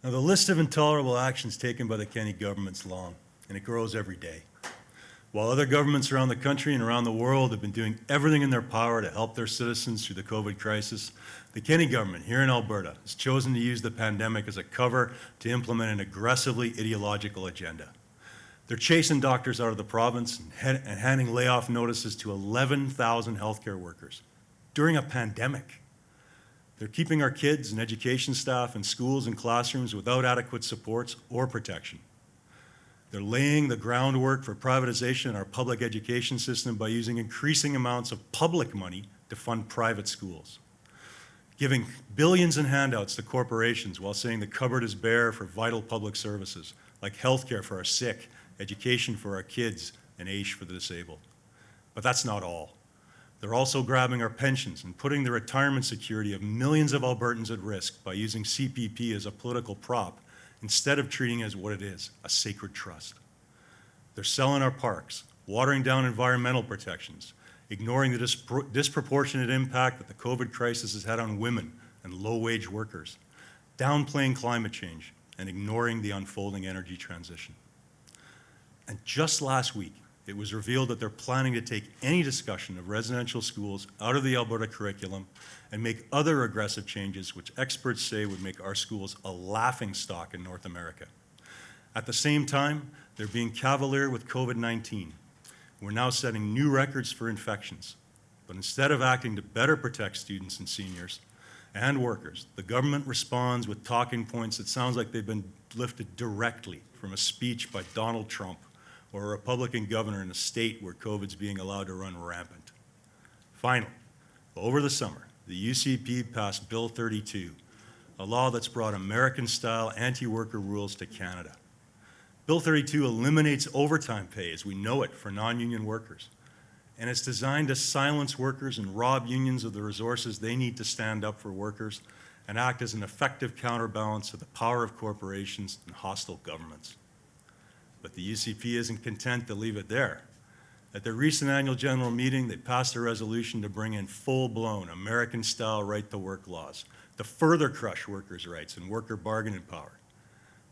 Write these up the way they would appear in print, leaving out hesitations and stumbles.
Now, the list of intolerable actions taken by the Kenney government's long, and it grows every day. While other governments around the country and around the world have been doing everything in their power to help their citizens through the COVID crisis, the Kenney government here in Alberta has chosen to use the pandemic as a cover to implement an aggressively ideological agenda. They're chasing doctors out of the province and handing layoff notices to 11,000 healthcare workers during a pandemic. They're keeping our kids and education staff in schools and classrooms without adequate supports or protection. They're laying the groundwork for privatization in our public education system by using increasing amounts of public money to fund private schools, giving billions in handouts to corporations while saying the cupboard is bare for vital public services like healthcare for our sick, education for our kids, and AISH for the disabled. But that's not all. They're also grabbing our pensions and putting the retirement security of millions of Albertans at risk by using CPP as a political prop instead of treating it as what it is, a sacred trust. They're selling our parks, watering down environmental protections, ignoring the disproportionate impact that the COVID crisis has had on women and low-wage workers, downplaying climate change, and ignoring the unfolding energy transition. And just last week, it was revealed that they're planning to take any discussion of residential schools out of the Alberta curriculum and make other aggressive changes which experts say would make our schools a laughingstock in North America. At the same time, they're being cavalier with COVID-19. We're now setting new records for infections. But instead of acting to better protect students and seniors and workers, the government responds with talking points that sounds like they've been lifted directly from a speech by Donald Trump or a Republican governor in a state where COVID's being allowed to run rampant. Finally, over the summer, the UCP passed Bill 32, a law that's brought American-style anti-worker rules to Canada. Bill 32 eliminates overtime pay as we know it for non-union workers, and it's designed to silence workers and rob unions of the resources they need to stand up for workers and act as an effective counterbalance to the power of corporations and hostile governments. But the UCP isn't content to leave it there. At their recent annual general meeting, they passed a resolution to bring in full-blown American-style right-to-work laws to further crush workers' rights and worker bargaining power.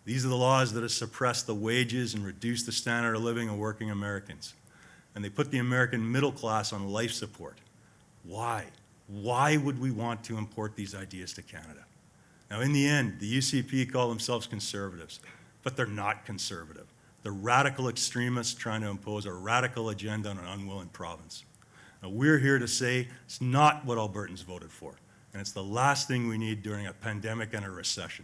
These are the laws that have suppressed the wages and reduced the standard of living of working Americans. And they put the American middle class on life support. Why? Why would we want to import these ideas to Canada? Now, in the end, the UCP call themselves conservatives, but they're not conservative. They're radical extremists trying to impose a radical agenda on an unwilling province. Now, we're here to say it's not what Albertans voted for, and it's the last thing we need during a pandemic and a recession.